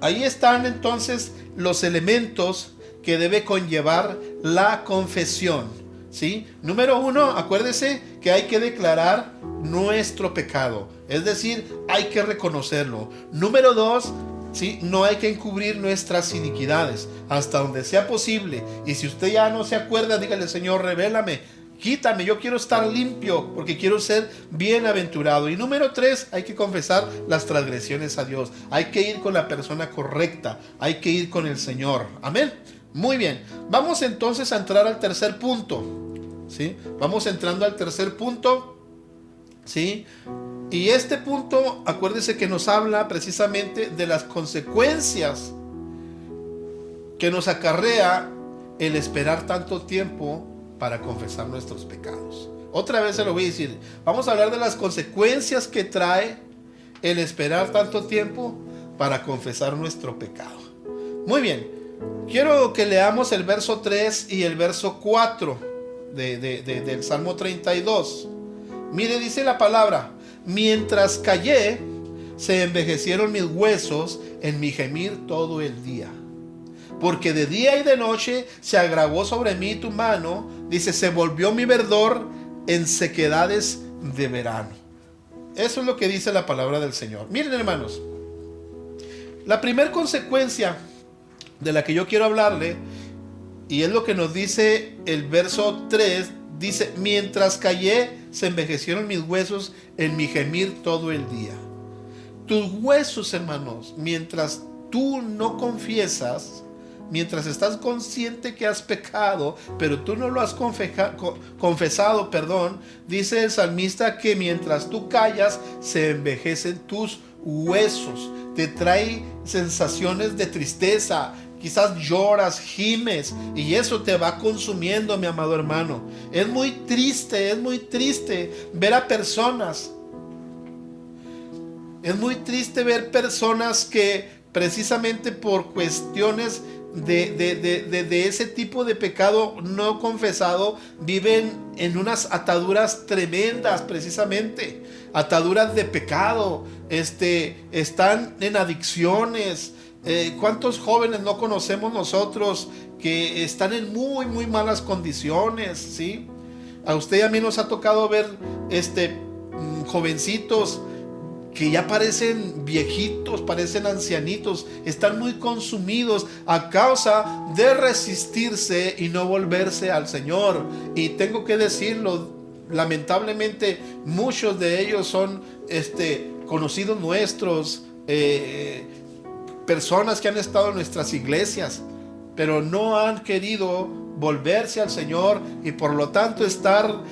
Speaker 3: Ahí están entonces los elementos que debe conllevar la confesión, ¿sí? Número 1, acuérdese que hay que declarar nuestro pecado, es decir, hay que reconocerlo. Número 2, ¿sí? No hay que encubrir nuestras iniquidades hasta donde sea posible. Y si usted ya no se acuerda, dígale: Señor, revélame, quítame, yo quiero estar limpio porque quiero ser bienaventurado. Y número 3, hay que confesar las transgresiones a Dios. Hay que ir con la persona correcta, hay que ir con el Señor. Amén. Muy bien, vamos entonces a entrar al tercer punto, ¿sí? Vamos entrando al tercer punto, ¿sí? Y este punto, acuérdese que nos habla precisamente de las consecuencias que nos acarrea el esperar tanto tiempo para confesar nuestros pecados. Otra vez se lo voy a decir. Vamos a hablar de las consecuencias que trae el esperar tanto tiempo para confesar nuestro pecado. Muy bien. Quiero que leamos el verso 3 y el verso 4 del Salmo 32. Mire, dice la palabra: mientras callé, se envejecieron mis huesos en mi gemir todo el día. Porque de día y de noche se agravó sobre mí tu mano. Dice: se volvió mi verdor en sequedades de verano. Eso es lo que dice la palabra del Señor. Miren, hermanos, la primera consecuencia de la que yo quiero hablarle, y es lo que nos dice el verso 3, dice: mientras callé, se envejecieron mis huesos en mi gemir todo el día. Tus huesos, hermanos, mientras tú no confiesas, mientras estás consciente que has pecado, pero tú no lo has confesado, dice el salmista que mientras tú callas, se envejecen tus huesos. Te trae sensaciones de tristeza, quizás lloras, gimes, y eso te va consumiendo, mi amado hermano. Es muy triste ver a personas. Es muy triste ver personas que precisamente por cuestiones de ese tipo de pecado no confesado viven en unas ataduras tremendas, precisamente ataduras de pecado. Están en adicciones. ¿Cuántos jóvenes no conocemos nosotros que están en muy muy malas condiciones? ¿Sí? A usted y a mí nos ha tocado ver jovencitos que ya parecen viejitos, parecen ancianitos, están muy consumidos a causa de resistirse y no volverse al Señor. Y tengo que decirlo, lamentablemente muchos de ellos son conocidos nuestros, personas que han estado en nuestras iglesias, pero no han querido volverse al Señor y por lo tanto estar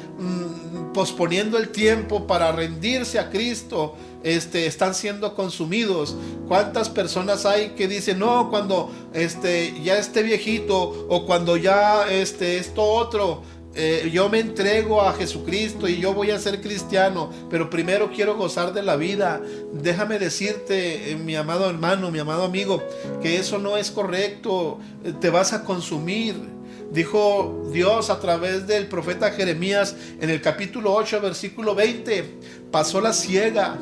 Speaker 3: posponiendo el tiempo para rendirse a Cristo, están siendo consumidos. ¿Cuántas personas hay que dicen, no, cuando ya esté viejito o cuando ya esto otro, yo me entrego a Jesucristo y yo voy a ser cristiano, pero primero quiero gozar de la vida? Déjame decirte, mi amado hermano, mi amado amigo, que eso no es correcto. Te vas a consumir. Dijo Dios a través del profeta Jeremías en el capítulo 8, versículo 20: pasó la siega,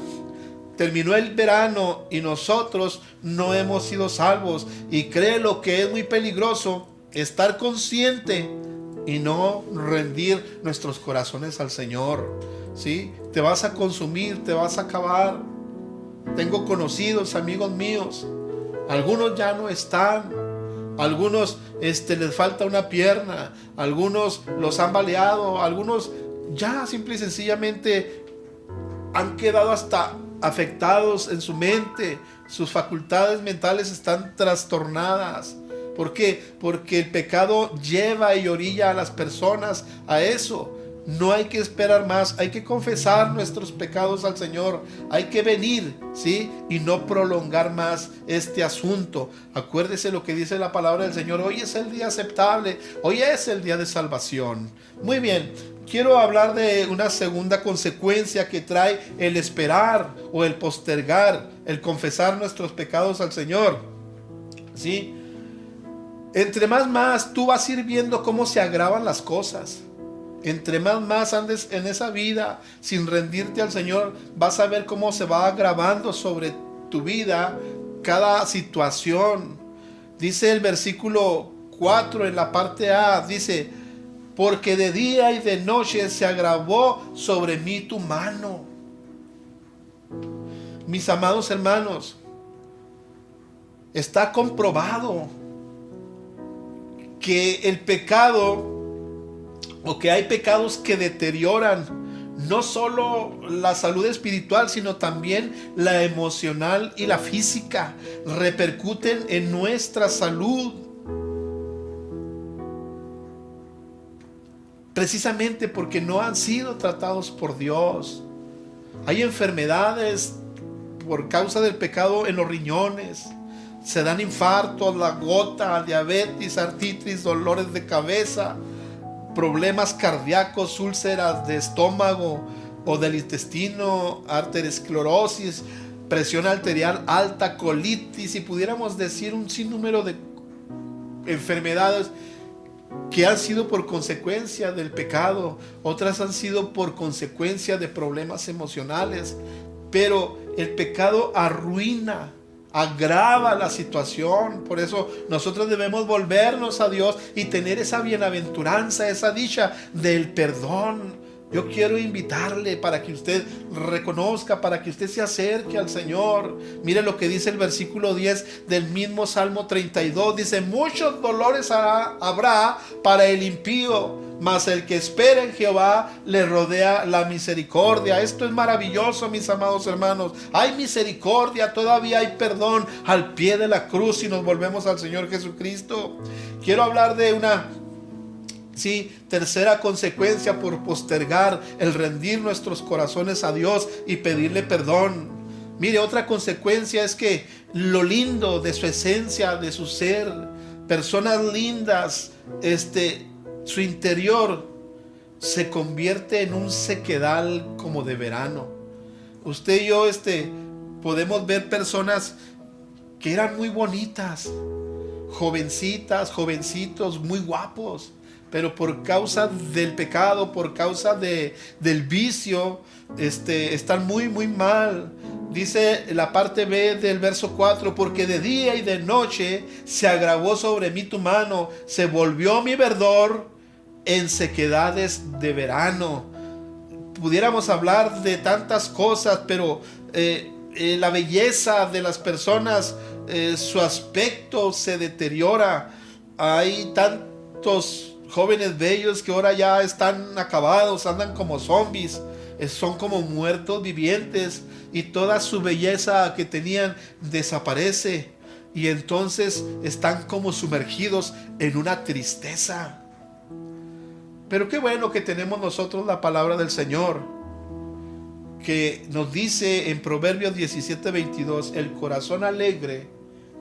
Speaker 3: terminó el verano y nosotros no hemos sido salvos. Y créelo que es muy peligroso estar consciente y no rendir nuestros corazones al Señor, ¿sí? Te vas a consumir, te vas a acabar. Tengo conocidos, amigos míos, algunos ya no están, algunos les falta una pierna, algunos los han baleado, algunos ya simple y sencillamente han quedado hasta afectados en su mente, sus facultades mentales están trastornadas. ¿Por qué? Porque el pecado lleva y orilla a las personas a eso. No hay que esperar más, hay que confesar nuestros pecados al Señor, hay que venir, ¿sí? Y no prolongar más este asunto. Acuérdese lo que dice la palabra del Señor: hoy es el día aceptable, hoy es el día de salvación. Muy bien, quiero hablar de una segunda consecuencia que trae el esperar o el postergar, el confesar nuestros pecados al Señor, ¿sí? Entre más tú vas a ir viendo cómo se agravan las cosas. Entre más andes en esa vida sin rendirte al Señor, vas a ver cómo se va agravando sobre tu vida cada situación. Dice el versículo 4 en la parte A, dice: porque de día y de noche se agravó sobre mí tu mano. Mis amados hermanos, está comprobado que el pecado, o que hay pecados que deterioran no solo la salud espiritual, sino también la emocional y la física, repercuten en nuestra salud. Precisamente porque no han sido tratados por Dios. Hay enfermedades por causa del pecado en los riñones. Se dan infartos, la gota, diabetes, artritis, dolores de cabeza, problemas cardíacos, úlceras de estómago o del intestino, arteriosclerosis, presión arterial alta, colitis, y pudiéramos decir un sinnúmero de enfermedades que han sido por consecuencia del pecado. Otras han sido por consecuencia de problemas emocionales. Pero el pecado arruina, agrava la situación. Por eso nosotros debemos volvernos a Dios y tener esa bienaventuranza, esa dicha del perdón. Yo quiero invitarle para que usted reconozca, para que usted se acerque al Señor. Mire lo que dice el versículo 10 del mismo Salmo 32. Dice: muchos dolores habrá para el impío, mas el que espera en Jehová le rodea la misericordia. Esto es maravilloso, mis amados hermanos. Hay misericordia, todavía hay perdón al pie de la cruz si nos volvemos al Señor Jesucristo. Quiero hablar de una tercera consecuencia por postergar el rendir nuestros corazones a Dios y pedirle perdón. Mire, otra consecuencia es que lo lindo de su esencia, de su ser, personas lindas, su interior se convierte en un sequedal como de verano. Usted y yo podemos ver personas que eran muy bonitas, jovencitas, jovencitos, muy guapos, pero por causa del pecado, por causa del vicio, están muy, muy mal. Dice la parte B del verso 4: porque de día y de noche se agravó sobre mí tu mano, se volvió mi verdor en sequedades de verano. Pudiéramos hablar de tantas cosas, pero la belleza de las personas, su aspecto se deteriora. Hay tantos jóvenes bellos que ahora ya están acabados, andan como zombies, son como muertos vivientes, y toda su belleza que tenían desaparece, y entonces están como sumergidos en una tristeza. Pero qué bueno que tenemos nosotros la palabra del Señor, que nos dice en Proverbios 17:22, el corazón alegre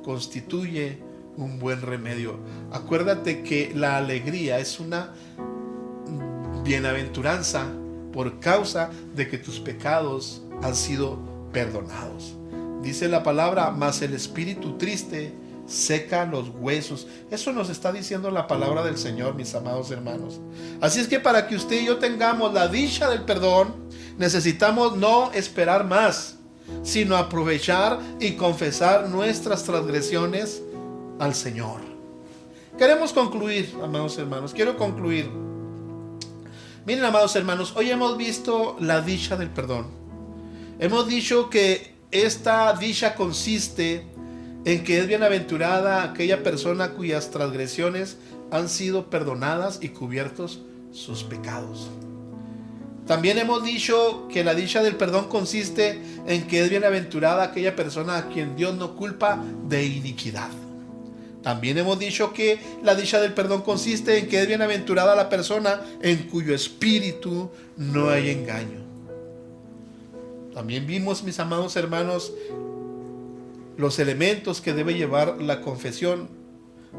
Speaker 3: constituye un buen remedio. Acuérdate que la alegría es una bienaventuranza por causa de que tus pecados han sido perdonados. Dice la palabra, mas el espíritu triste seca los huesos. Eso nos está diciendo la palabra del Señor, mis amados hermanos. Así es que para que usted y yo tengamos la dicha del perdón, necesitamos no esperar más, sino aprovechar y confesar nuestras transgresiones al Señor. Queremos concluir, amados hermanos. Quiero concluir. Miren, amados hermanos, hoy hemos visto la dicha del perdón. Hemos dicho que esta dicha consiste en que es bienaventurada aquella persona cuyas transgresiones han sido perdonadas y cubiertos sus pecados. También hemos dicho que la dicha del perdón consiste en que es bienaventurada aquella persona a quien Dios no culpa de iniquidad. También hemos dicho que la dicha del perdón consiste en que es bienaventurada la persona en cuyo espíritu no hay engaño. También vimos, mis amados hermanos, los elementos que debe llevar la confesión.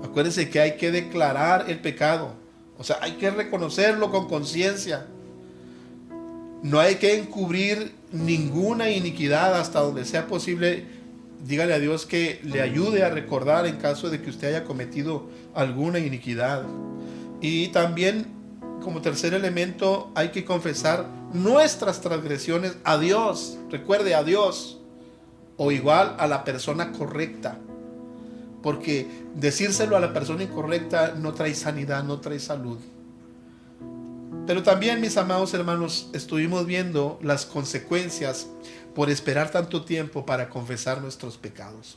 Speaker 3: Acuérdense que hay que declarar el pecado, o sea, hay que reconocerlo con conciencia. No hay que encubrir ninguna iniquidad hasta donde sea posible. Dígale a Dios que le ayude a recordar en caso de que usted haya cometido alguna iniquidad. Y también, como tercer elemento, hay que confesar nuestras transgresiones a Dios. Recuerde, a Dios, o igual a la persona correcta, porque decírselo a la persona incorrecta no trae sanidad, no trae salud. Pero también, mis amados hermanos, estuvimos viendo las consecuencias por esperar tanto tiempo para confesar nuestros pecados.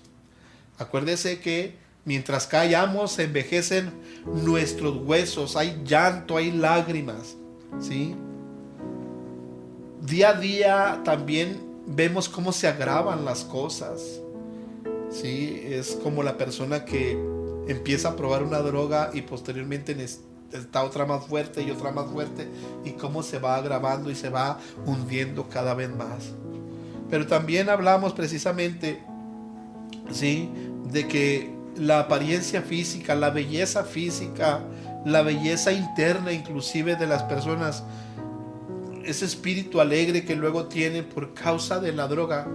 Speaker 3: Acuérdese que mientras callamos se envejecen nuestros huesos, hay llanto, hay lágrimas, ¿sí? Día a día también vemos cómo se agravan las cosas, ¿sí? Es como la persona que empieza a probar una droga y posteriormente está otra más fuerte y otra más fuerte, y cómo se va agravando y se va hundiendo cada vez más. Pero también hablamos precisamente, ¿sí?, de que la apariencia física, la belleza física, la belleza interna inclusive de las personas, ese espíritu alegre que luego tienen por causa de la droga,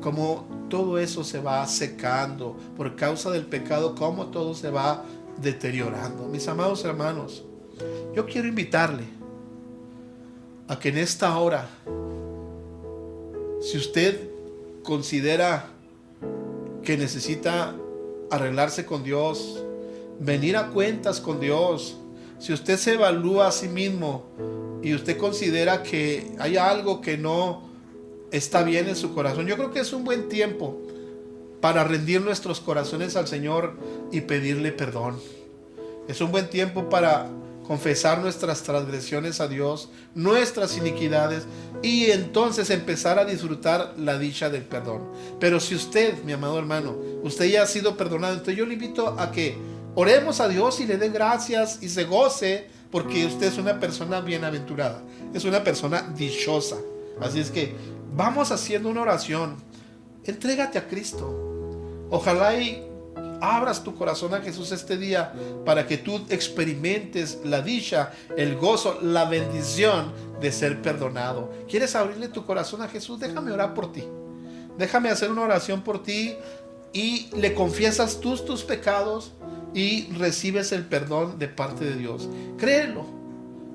Speaker 3: como todo eso se va secando, por causa del pecado, como todo se va deteriorando. Mis amados hermanos, yo quiero invitarle a que en esta hora, si usted considera que necesita arreglarse con Dios, venir a cuentas con Dios, si usted se evalúa a sí mismo y usted considera que hay algo que no está bien en su corazón, yo creo que es un buen tiempo para rendir nuestros corazones al Señor y pedirle perdón. Es un buen tiempo para confesar nuestras transgresiones a Dios, nuestras iniquidades, y entonces empezar a disfrutar la dicha del perdón. Pero si usted, mi amado hermano, usted ya ha sido perdonado, entonces yo le invito a que oremos a Dios y le dé gracias y se goce, porque usted es una persona bienaventurada, es una persona dichosa. Así es que vamos haciendo una oración. Entrégate a Cristo. Ojalá y abras tu corazón a Jesús este día para que tú experimentes la dicha, el gozo, la bendición de ser perdonado. ¿Quieres abrirle tu corazón a Jesús? Déjame orar por ti. Déjame hacer una oración por ti y le confiesas tus pecados y recibes el perdón de parte de Dios. Créelo.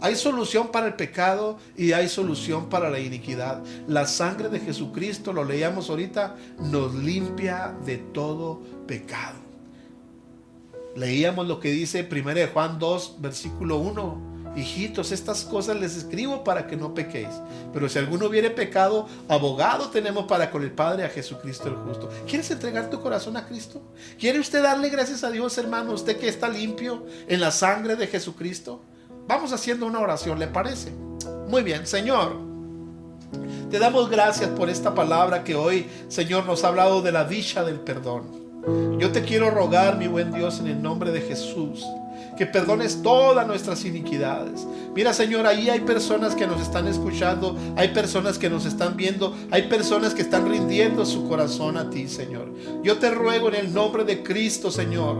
Speaker 3: Hay solución para el pecado y hay solución para la iniquidad. La sangre de Jesucristo, lo leíamos ahorita, nos limpia de todo pecado. Leíamos lo que dice 1 Juan 2, versículo 1. Hijitos, estas cosas les escribo para que no pequéis. Pero si alguno hubiere pecado, abogado tenemos para con el Padre, a Jesucristo el justo. ¿Quieres entregar tu corazón a Cristo? ¿Quiere usted darle gracias a Dios, hermano? Usted que está limpio en la sangre de Jesucristo. Vamos haciendo una oración, ¿le parece? Muy bien, Señor, te damos gracias por esta palabra que hoy, Señor, nos ha hablado de la dicha del perdón. Yo te quiero rogar, mi buen Dios, en el nombre de Jesús, que perdones todas nuestras iniquidades. Mira, Señor, ahí hay personas que nos están escuchando, hay personas que nos están viendo, hay personas que están rindiendo su corazón a ti, Señor. Yo te ruego en el nombre de Cristo, Señor,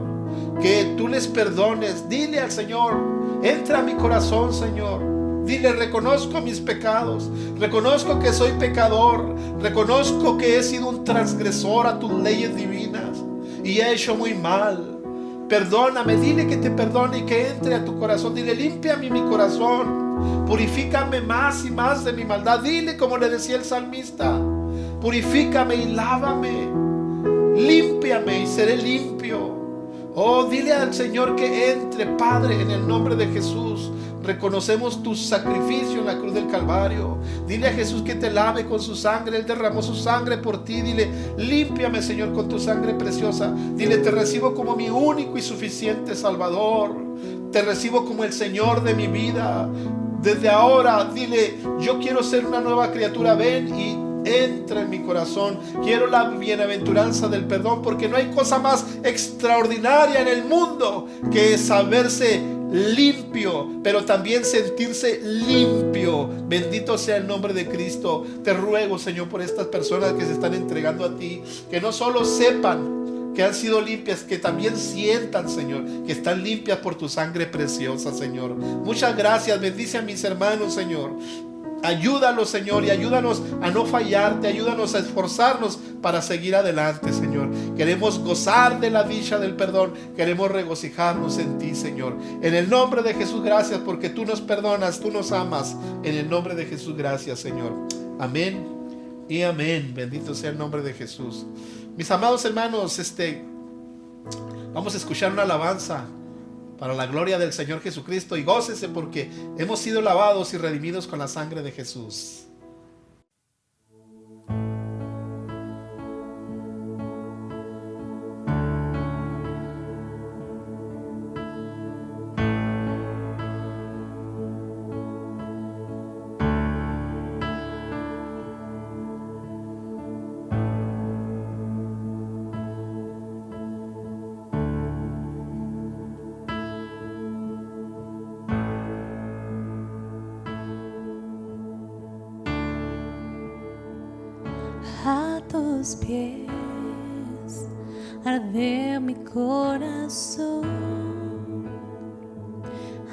Speaker 3: que tú les perdones. Dile al Señor: entra a mi corazón, Señor. Dile: reconozco mis pecados, reconozco que soy pecador, reconozco que he sido un transgresor a tus leyes divinas y he hecho muy mal. Perdóname. Dile que te perdone y que entre a tu corazón. Dile: límpiame mi corazón, purifícame más y más de mi maldad. Dile como le decía el salmista: purifícame y lávame, límpiame y seré limpio. Oh, dile al Señor que entre, Padre, en el nombre de Jesús. Reconocemos tu sacrificio en la cruz del Calvario. Dile a Jesús que te lave con su sangre. Él derramó su sangre por ti. Dile: límpiame, Señor, con tu sangre preciosa. Dile: te recibo como mi único y suficiente Salvador. Te recibo como el Señor de mi vida. Desde ahora, dile: yo quiero ser una nueva criatura. Ven y entra en mi corazón. Quiero la bienaventuranza del perdón, porque no hay cosa más extraordinaria en el mundo que saberse limpio, pero también sentirse limpio. Bendito sea el nombre de Cristo. Te ruego, Señor, por estas personas que se están entregando a ti, que no solo sepan que han sido limpias, que también sientan, Señor, que están limpias por tu sangre preciosa, Señor. Muchas gracias. Bendice a mis hermanos, Señor. Ayúdalos, Señor, y ayúdanos a no fallarte. Ayúdanos a esforzarnos para seguir adelante, Señor. Queremos gozar de la dicha del perdón. Queremos regocijarnos en ti, Señor. En el nombre de Jesús, gracias, porque tú nos perdonas, tú nos amas. En el nombre de Jesús, gracias, Señor. Amén y amén. Bendito sea el nombre de Jesús. Mis amados hermanos, vamos a escuchar una alabanza para la gloria del Señor Jesucristo, y gócese porque hemos sido lavados y redimidos con la sangre de Jesús.
Speaker 2: A tus pies arde mi corazón,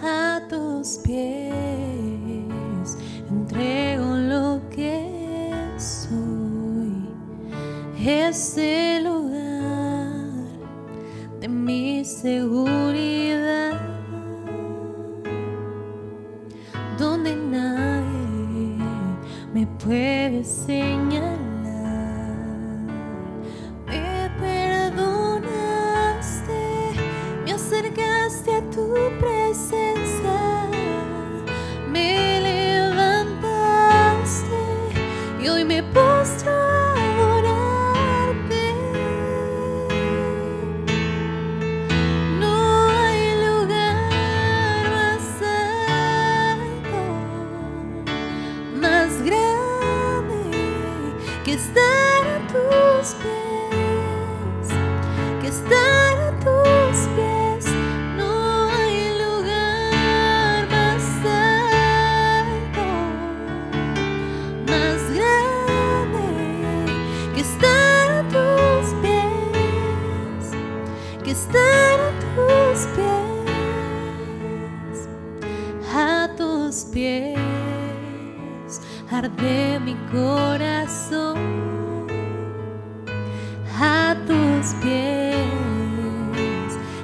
Speaker 2: a tus pies entrego lo que soy. Es el lugar de mi seguridad, donde nadie me puede señalar. A tu presencia me levantaste y hoy me postro a adorarte. No hay lugar más alto, más grande que estar a tus pies, que estar a tus pies. Estar a tus pies, arde mi corazón, a tus pies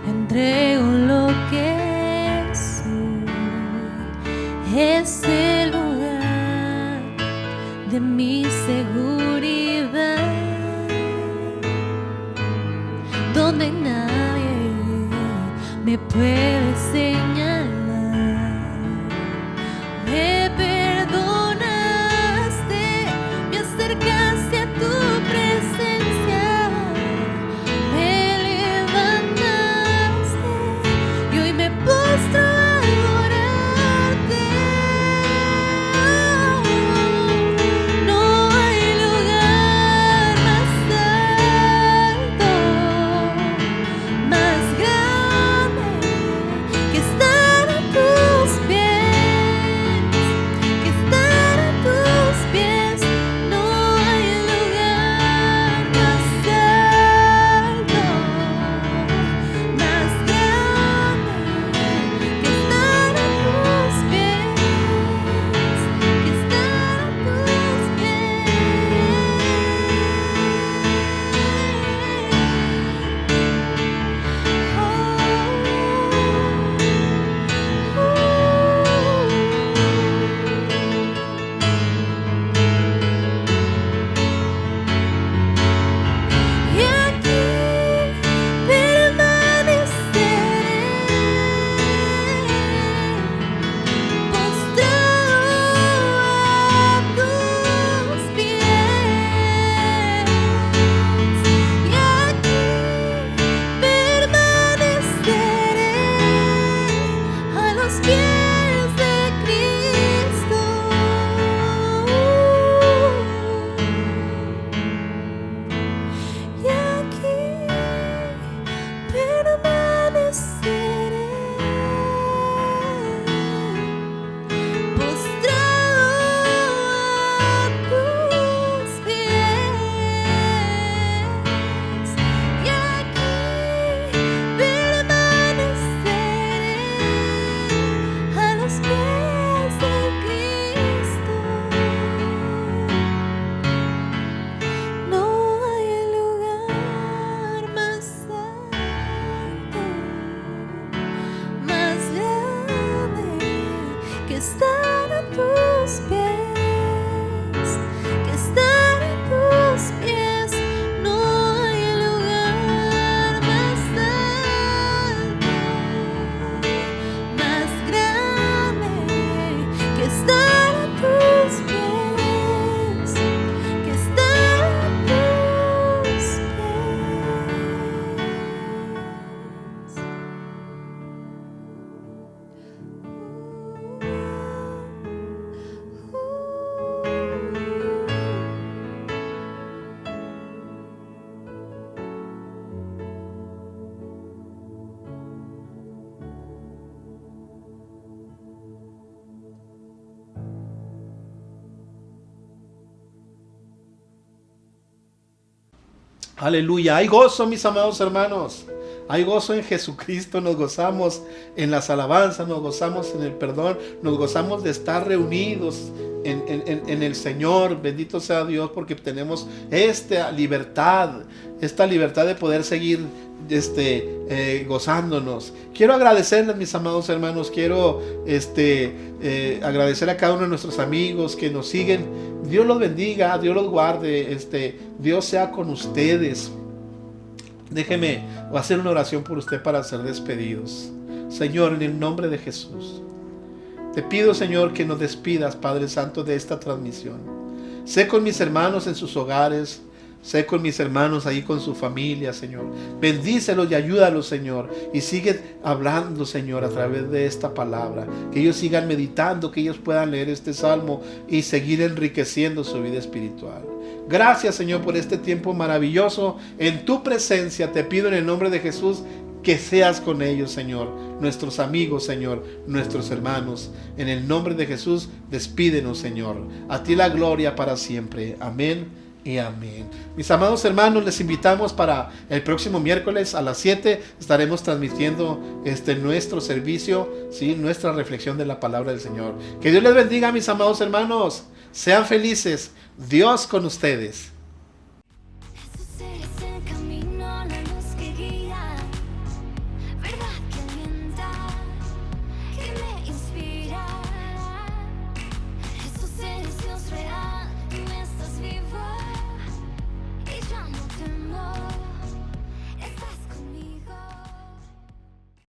Speaker 2: entrego lo que soy. Es el lugar de mi seguridad, donde nadie me puede señalar. Me perdonaste, me acercaste a tu presencia, me levantaste y hoy me postro a adorar.
Speaker 3: Aleluya. Hay gozo, mis amados hermanos. Hay gozo en Jesucristo. Nos gozamos en las alabanzas, nos gozamos en el perdón, nos gozamos de estar reunidos en el Señor. Bendito sea Dios, porque tenemos esta libertad de poder seguir gozándonos. Quiero agradecerles, mis amados hermanos. Quiero agradecer a cada uno de nuestros amigos que nos siguen. Dios los bendiga, Dios los guarde, Dios sea con ustedes. Déjeme hacer una oración por usted para ser despedidos. Señor, en el nombre de Jesús, te pido, Señor, que nos despidas, Padre Santo, de esta transmisión. Sé con mis hermanos en sus hogares. Sé con mis hermanos ahí con su familia, Señor. Bendícelos y ayúdalos, Señor. Y sigue hablando, Señor, a través de esta palabra. Que ellos sigan meditando, que ellos puedan leer este salmo y seguir enriqueciendo su vida espiritual. Gracias, Señor, por este tiempo maravilloso en tu presencia. Te pido en el nombre de Jesús que seas con ellos, Señor. Nuestros amigos, Señor, nuestros hermanos. En el nombre de Jesús, despídenos, Señor. A ti la gloria para siempre. Amén y amén. Mis amados hermanos, les invitamos para el próximo miércoles a las 7. Estaremos transmitiendo nuestro servicio, ¿sí? Nuestra reflexión de la palabra del Señor. Que Dios les bendiga, mis amados hermanos. Sean felices. Dios con ustedes.